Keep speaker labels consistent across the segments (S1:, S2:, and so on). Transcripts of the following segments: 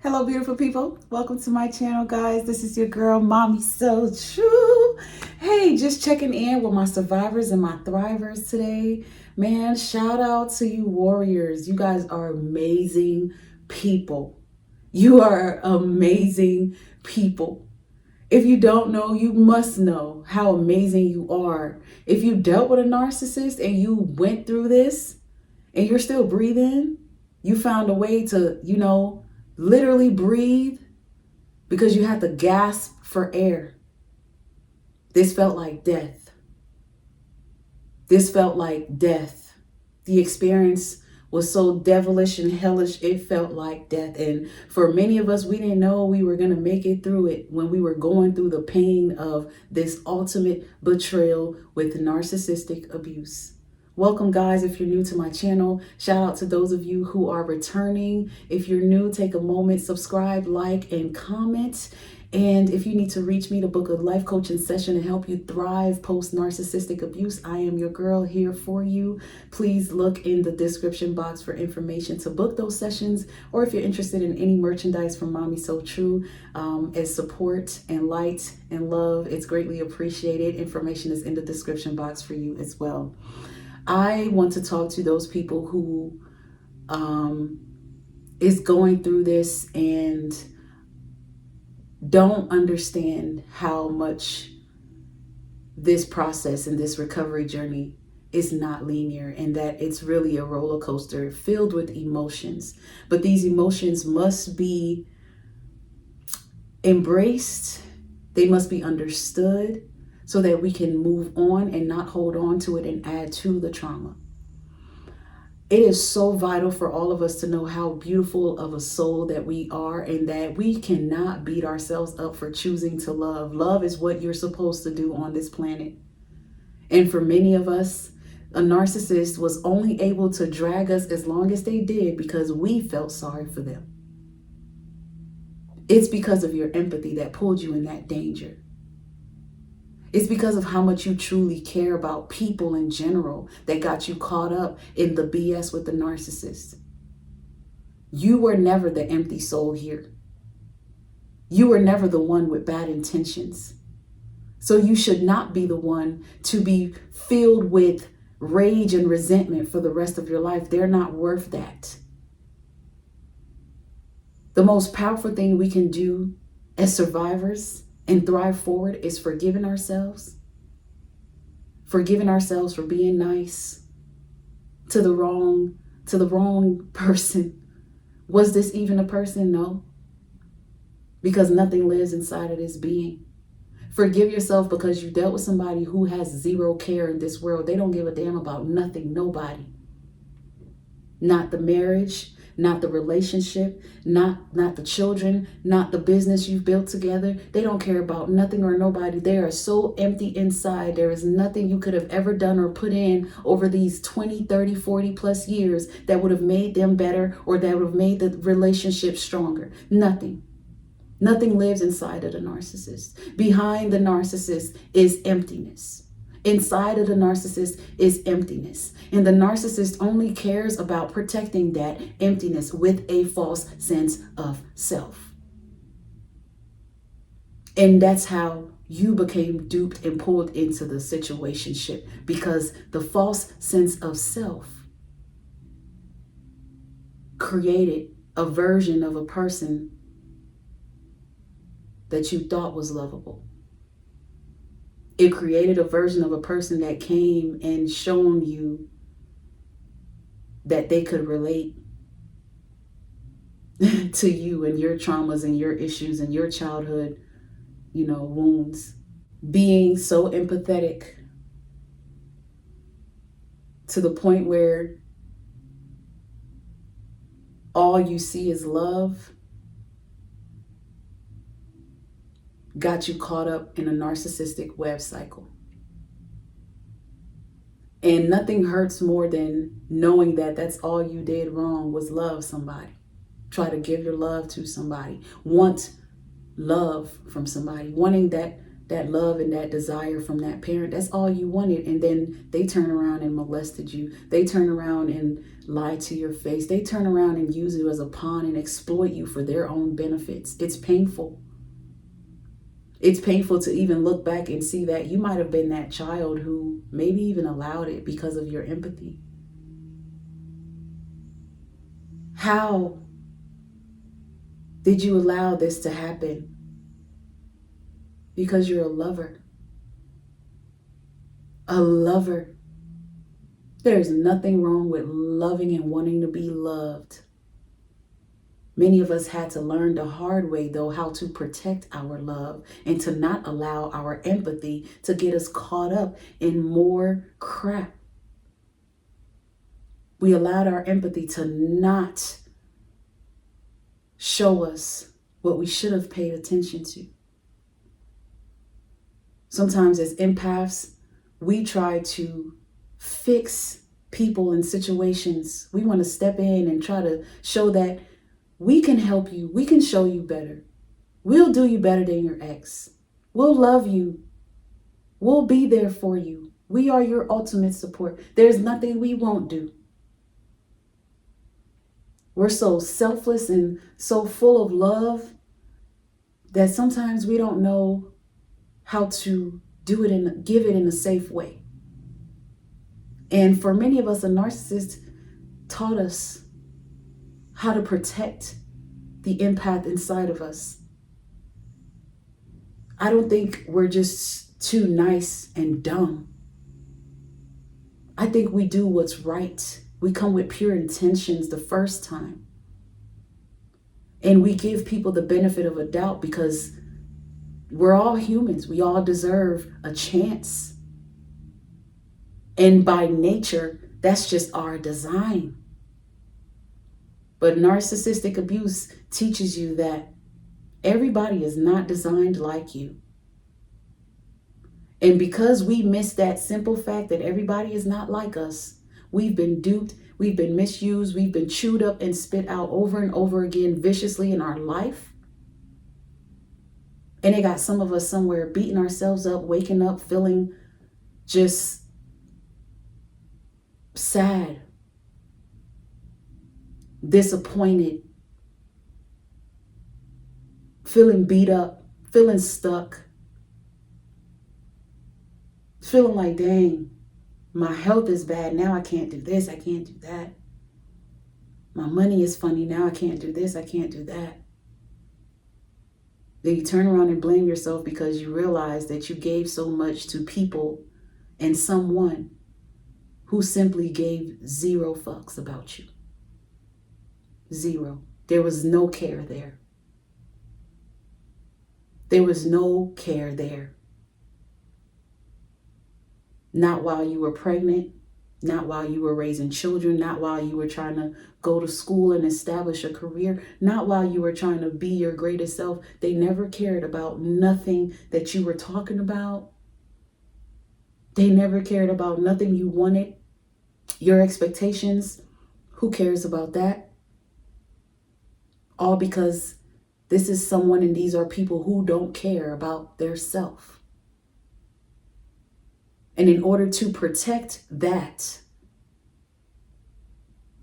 S1: Hello, beautiful people. Welcome to my channel, guys. This is your girl, Mamisotrue. Hey, just checking in with my survivors and my thrivers today. Man, shout out to you warriors. You guys are amazing people. You are amazing people. If you don't know, you must know how amazing you are. If you dealt with a narcissist and you went through this and you're still breathing, you found a way to, literally breathe because you had to gasp for air. This felt like death. This felt like death. The experience was so devilish and hellish, it felt like death. And for many of us, we didn't know we were going to make it through it when we were going through the pain of this ultimate betrayal with narcissistic abuse. Welcome, guys. If you're new to my channel, shout out to those of you who are returning. If you're new, take a moment, subscribe, like, and comment. And if you need to reach me to book a life coaching session to help you thrive post narcissistic abuse, I am your girl here for you. Please look in the description box for information to book those sessions, or if you're interested in any merchandise from Mamisotrue as support and light and love, it's greatly appreciated. Information is in the description box for you as well. I want to talk to those people who is going through this and don't understand how much this process and this recovery journey is not linear, and that it's really a roller coaster filled with emotions. But these emotions must be embraced. They must be understood so that we can move on and not hold on to it and add to the trauma. It is so vital for all of us to know how beautiful of a soul that we are, and that we cannot beat ourselves up for choosing to love. Love is what you're supposed to do on this planet. And for many of us, a narcissist was only able to drag us as long as they did because we felt sorry for them. It's because of your empathy that pulled you in that danger. It's because of how much you truly care about people in general that got you caught up in the BS with the narcissist. You were never the empty soul here. You were never the one with bad intentions. So you should not be the one to be filled with rage and resentment for the rest of your life. They're not worth that. The most powerful thing we can do as survivors and thrive forward is forgiving ourselves. Forgiving ourselves for being nice to the wrong person. Was this even a person? No. Because nothing lives inside of this being. Forgive yourself because you dealt with somebody who has zero care in this world. They don't give a damn about nothing, nobody. Not the marriage, not the relationship, not the children, not the business you've built together. They don't care about nothing or nobody. They are so empty inside. There is nothing you could have ever done or put in over these 20, 30, 40 plus years that would have made them better or that would have made the relationship stronger. Nothing. Nothing lives inside of the narcissist. Behind the narcissist is emptiness. Inside of the narcissist is emptiness. And the narcissist only cares about protecting that emptiness with a false sense of self. And that's how you became duped and pulled into the situationship, because the false sense of self created a version of a person that you thought was lovable. It created a version of a person that came and shown you that they could relate to you and your traumas and your issues and your childhood, wounds. Being so empathetic to the point where all you see is love got you caught up in a narcissistic web cycle. And nothing hurts more than knowing that that's all you did wrong was love somebody. Try to give your love to somebody. Want love from somebody. Wanting that that love and that desire from that parent. That's all you wanted. And then they turn around and molested you. They turn around and lie to your face. They turn around and use you as a pawn and exploit you for their own benefits. It's painful. It's painful to even look back and see that you might have been that child who maybe even allowed it because of your empathy. How did you allow this to happen? Because you're a lover. A lover. There's nothing wrong with loving and wanting to be loved. Many of us had to learn the hard way, though, how to protect our love and to not allow our empathy to get us caught up in more crap. We allowed our empathy to not show us what we should have paid attention to. Sometimes as empaths, we try to fix people and situations. We want to step in and try to show that we can help you. We can show you better. We'll do you better than your ex. We'll love you. We'll be there for you. We are your ultimate support. There's nothing we won't do. We're so selfless and so full of love that sometimes we don't know how to do it and give it in a safe way. And for many of us, a narcissist taught us how to protect the empath inside of us. I don't think we're just too nice and dumb. I think we do what's right. We come with pure intentions the first time. And we give people the benefit of a doubt because we're all humans. We all deserve a chance. And by nature, that's just our design. But narcissistic abuse teaches you that everybody is not designed like you. And because we miss that simple fact that everybody is not like us, we've been duped, we've been misused, we've been chewed up and spit out over and over again viciously in our life. And it got some of us somewhere beating ourselves up, waking up, feeling just sad, disappointed, feeling beat up, feeling stuck, feeling like, dang, my health is bad. Now I can't do this. I can't do that. My money is funny. Now I can't do this. I can't do that. Then you turn around and blame yourself because you realize that you gave so much to people and someone who simply gave zero fucks about you. Zero. There was no care there. There was no care there. Not while you were pregnant, not while you were raising children, not while you were trying to go to school and establish a career, not while you were trying to be your greatest self. They never cared about nothing that you were talking about. They never cared about nothing you wanted. Your expectations, who cares about that? All because this is someone and these are people who don't care about their self. And in order to protect that,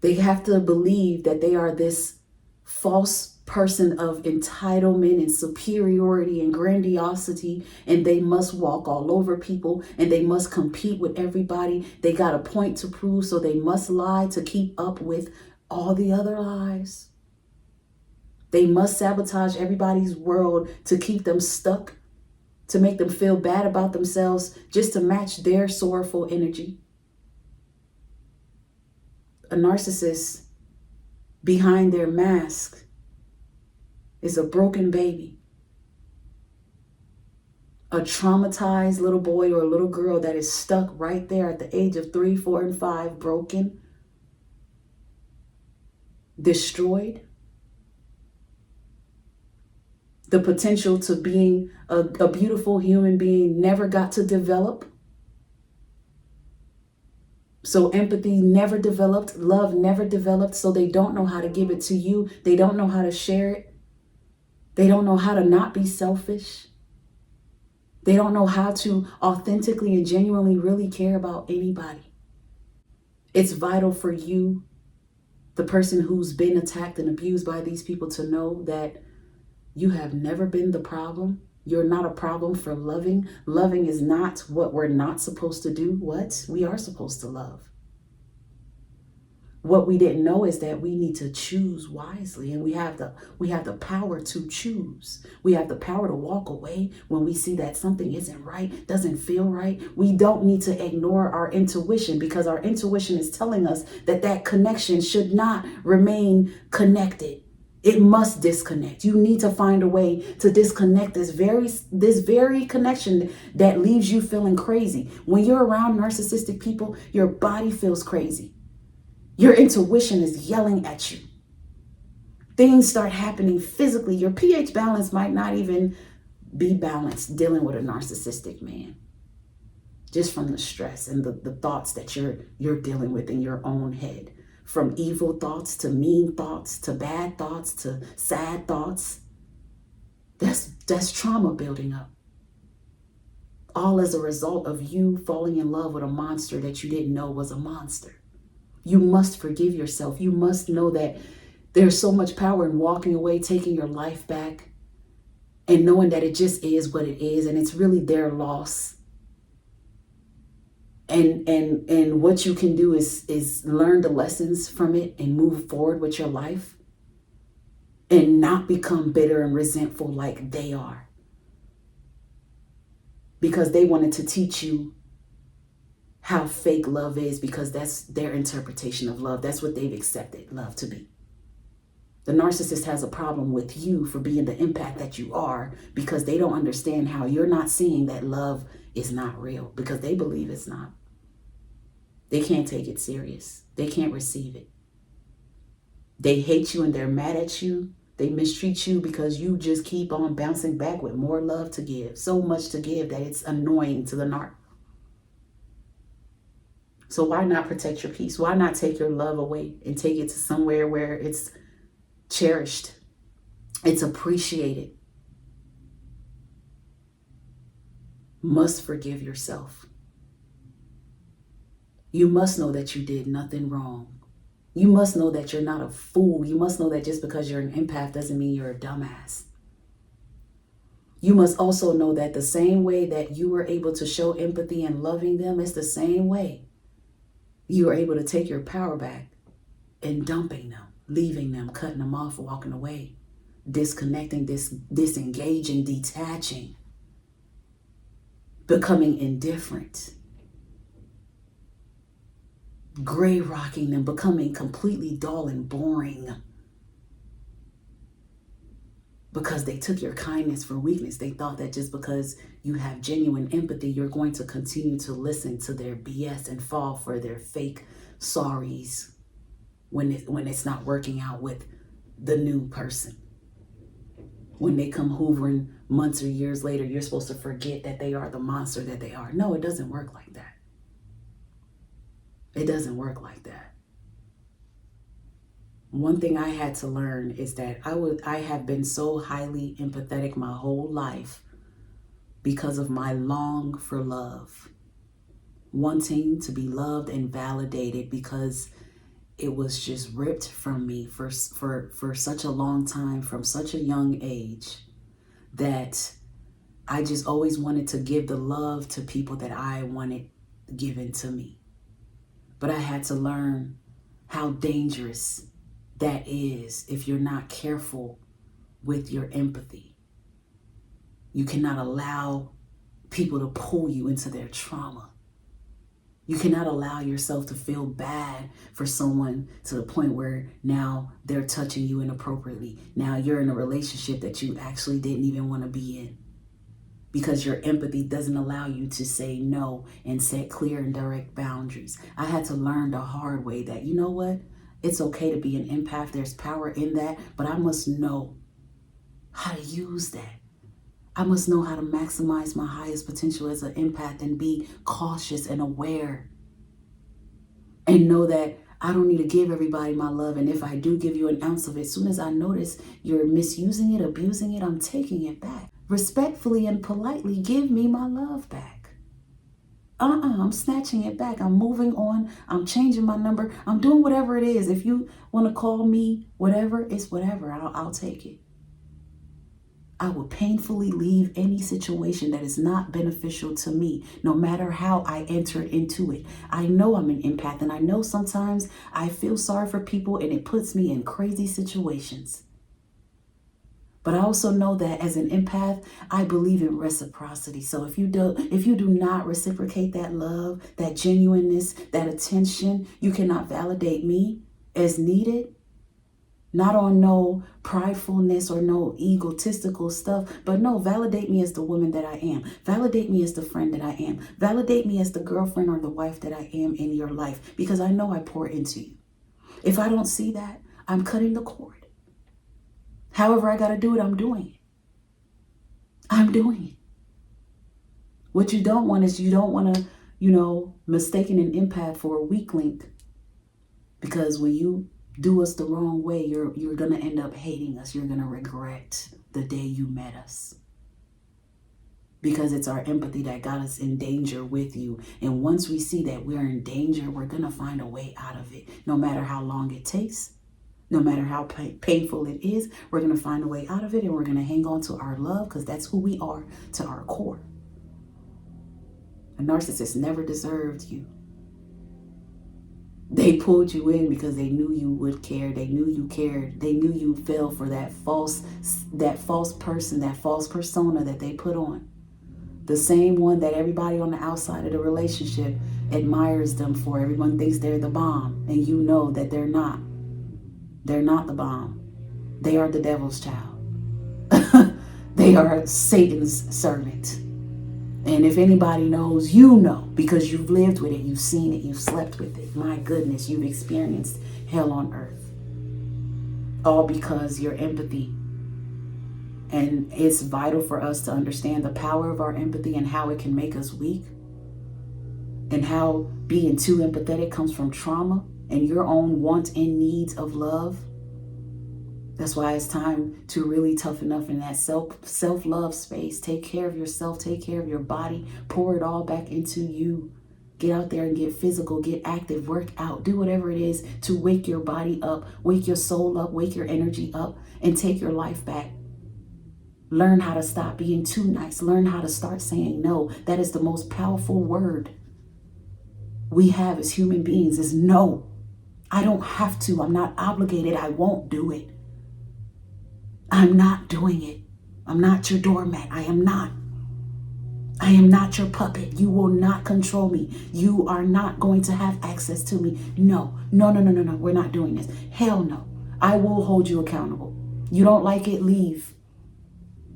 S1: they have to believe that they are this false person of entitlement and superiority and grandiosity, and they must walk all over people and they must compete with everybody. They got a point to prove, so they must lie to keep up with all the other lies. They must sabotage everybody's world to keep them stuck, to make them feel bad about themselves, just to match their sorrowful energy. A narcissist behind their mask is a broken baby, a traumatized little boy or a little girl that is stuck right there at the age of 3, 4, and 5, broken, destroyed. The potential to being a beautiful human being never got to develop. So empathy never developed, love never developed, so they don't know how to give it to you. They don't know how to share it. They don't know how to not be selfish. They don't know how to authentically and genuinely really care about anybody. It's vital for you, the person who's been attacked and abused by these people, to know that you have never been the problem. You're not a problem for loving. Loving is not what we're not supposed to do. What? We are supposed to love. What we didn't know is that we need to choose wisely, and we have the power to choose. We have the power to walk away when we see that something isn't right, doesn't feel right. We don't need to ignore our intuition, because our intuition is telling us that that connection should not remain connected. It must disconnect. You need to find a way to disconnect this very connection that leaves you feeling crazy. When you're around narcissistic people, your body feels crazy. Your intuition is yelling at you. Things start happening physically. Your pH balance might not even be balanced dealing with a narcissistic man, just from the stress and the thoughts that you're dealing with in your own head. From evil thoughts to mean thoughts to bad thoughts to sad thoughts. That's trauma building up. All as a result of you falling in love with a monster that you didn't know was a monster. You must forgive yourself. You must know that there's so much power in walking away, taking your life back, and knowing that it just is what it is, and it's really their loss. And what you can do is learn the lessons from it and move forward with your life, and not become bitter and resentful like they are, because they wanted to teach you how fake love is, because that's their interpretation of love. That's what they've accepted love to be. The narcissist has a problem with you for being the empath that you are, because they don't understand how you're not seeing that love is not real, because they believe it's not. They can't take it serious. They can't receive it. They hate you and they're mad at you. They mistreat you because you just keep on bouncing back with more love to give. So much to give that it's annoying to the narc. So why not protect your peace? Why not take your love away and take it to somewhere where it's cherished, it's appreciated? Must forgive yourself. You must know that you did nothing wrong. You must know that you're not a fool. You must know that just because you're an empath doesn't mean you're a dumbass. You must also know that the same way that you were able to show empathy and loving them, it's the same way you are able to take your power back and dumping them, leaving them, cutting them off, walking away, disconnecting, disengaging, detaching, becoming indifferent, gray rocking them, becoming completely dull and boring, because they took your kindness for weakness. They thought that just because you have genuine empathy, you're going to continue to listen to their BS and fall for their fake sorries when it's not working out with the new person. When they come hoovering months or years later, you're supposed to forget that they are the monster that they are. No, it doesn't work like that. It doesn't work like that. One thing I had to learn is that I have been so highly empathetic my whole life because of my long for love, wanting to be loved and validated, because it was just ripped from me for such a long time, from such a young age, that I just always wanted to give the love to people that I wanted given to me. But I had to learn how dangerous that is if you're not careful with your empathy. You cannot allow people to pull you into their trauma. You cannot allow yourself to feel bad for someone to the point where now they're touching you inappropriately. Now you're in a relationship that you actually didn't even want to be in, because your empathy doesn't allow you to say no and set clear and direct boundaries. I had to learn the hard way that, you know what? It's okay to be an empath. There's power in that, but I must know how to use that. I must know how to maximize my highest potential as an empath and be cautious and aware. And know that I don't need to give everybody my love. And if I do give you an ounce of it, as soon as I notice you're misusing it, abusing it, I'm taking it back. respectfully and politely give me my love back. I'm snatching it back. I'm moving on. I'm changing my number. I'm doing whatever it is. If you want to call me whatever, it's whatever. I'll take it. I will painfully leave any situation that is not beneficial to me, no matter how I enter into it. I know I'm an empath, and I know sometimes I feel sorry for people and it puts me in crazy situations. But I also know that as an empath, I believe in reciprocity. So if you do not reciprocate that love, that genuineness, that attention, you cannot validate me as needed. Not on no pridefulness or no egotistical stuff, but no, validate me as the woman that I am. Validate me as the friend that I am. Validate me as the girlfriend or the wife that I am in your life, because I know I pour into you. If I don't see that, I'm cutting the cord. However I got to do it, I'm doing it. I'm doing it. What you don't want is you don't want to, mistaken an empath for a weak link, because when you do us the wrong way, you're going to end up hating us. You're going to regret the day you met us, because it's our empathy that got us in danger with you. And once we see that we're in danger, we're going to find a way out of it. No matter how long it takes, no matter how painful it is, we're going to find a way out of it, and we're going to hang on to our love, because that's who we are to our core. A narcissist never deserved you. They pulled you in because they knew you would care. They knew you cared. They knew you fell for that false person, that false persona that they put on. The same one that everybody on the outside of the relationship admires them for. Everyone thinks they're the bomb, and you know that they're not. They're not the bomb. They are the devil's child. They are Satan's servant. And if anybody knows, you know, because you've lived with it, you've seen it, you've slept with it. My goodness, you've experienced hell on earth. All because your empathy. And it's vital for us to understand the power of our empathy and how it can make us weak. And how being too empathetic comes from trauma and your own wants and needs of love. That's why it's time to really toughen up in that self-love space. Take care of yourself. Take care of your body. Pour it all back into you. Get out there and get physical. Get active. Work out. Do whatever it is to wake your body up. Wake your soul up. Wake your energy up. And take your life back. Learn how to stop being too nice. Learn how to start saying no. That is the most powerful word we have as human beings, is no. I don't have to. I'm not obligated. I won't do it. I'm not doing it. I'm not your doormat. I am not. I am not your puppet. You will not control me. You are not going to have access to me. No. We're not doing this. Hell no. I will hold you accountable. You don't like it, leave.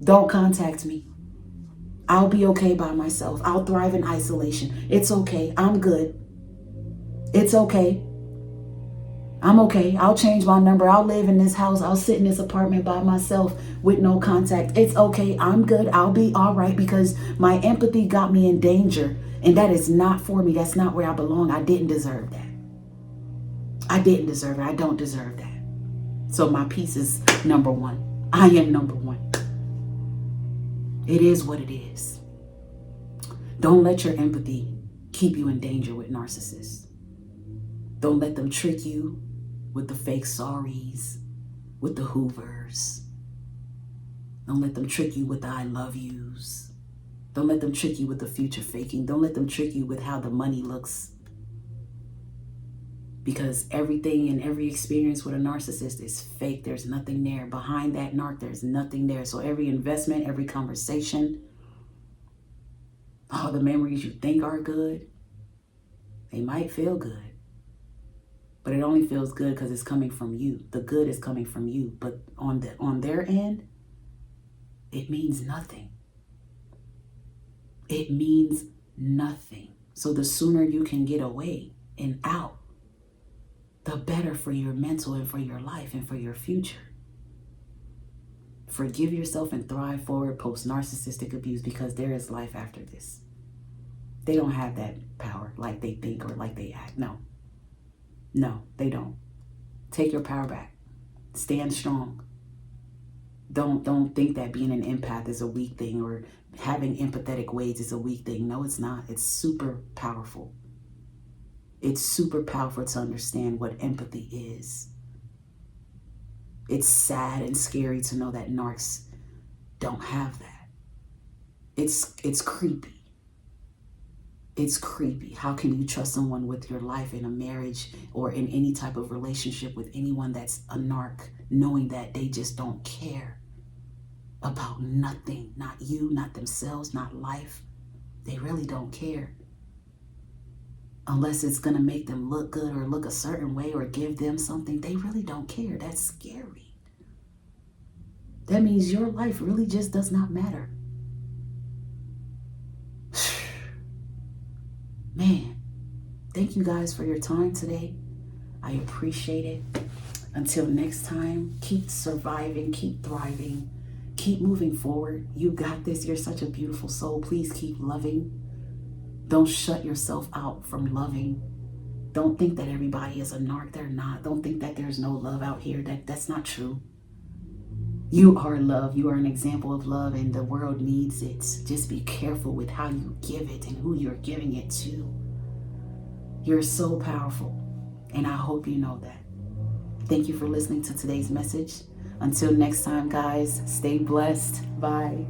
S1: Don't contact me. I'll be okay by myself. I'll thrive in isolation. It's okay. I'm good. It's okay. I'm okay. I'll change my number. I'll live in this house. I'll sit in this apartment by myself with no contact. It's okay. I'm good. I'll be all right, because my empathy got me in danger. And that is not for me. That's not where I belong. I didn't deserve that. I didn't deserve it. I don't deserve that. So my peace is number one. I am number one. It is what it is. Don't let your empathy keep you in danger with narcissists. Don't let them trick you with the fake sorries, with the hoovers. Don't let them trick you with the I love yous. Don't let them trick you with the future faking. Don't let them trick you with how the money looks. Because everything and every experience with a narcissist is fake. There's nothing there. Behind that narc, there's nothing there. So every investment, every conversation, all the memories you think are good, they might feel good. But it only feels good because it's coming from you. The good is coming from you. But on their end, it means nothing. It means nothing. So the sooner you can get away and out, the better for your mental and for your life and for your future. Forgive yourself and thrive forward post narcissistic abuse, because there is life after this. They don't have that power like they think or like they act. No, they don't. Take your power back. Stand strong. Don't think that being an empath is a weak thing or having empathetic ways is a weak thing. No, it's not. It's super powerful. It's super powerful to understand what empathy is. It's sad and scary to know that narcs don't have that. It's creepy. It's creepy. How can you trust someone with your life in a marriage or in any type of relationship with anyone that's a narc, knowing that they just don't care about nothing? Not you, not themselves, not life. They really don't care. Unless it's going to make them look good or look a certain way or give them something, they really don't care. That's scary. That means your life really just does not matter. Man, thank you guys for your time today. I appreciate it. Until next time, keep surviving, keep thriving, keep moving forward. You got this. You're such a beautiful soul. Please keep loving. Don't shut yourself out from loving. Don't think that everybody is a narc. They're not. Don't think that there's no love out here. That's not true. You are love. You are an example of love, and the world needs it. Just be careful with how you give it and who you're giving it to. You're so powerful, and I hope you know that. Thank you for listening to today's message. Until next time, guys, stay blessed. Bye.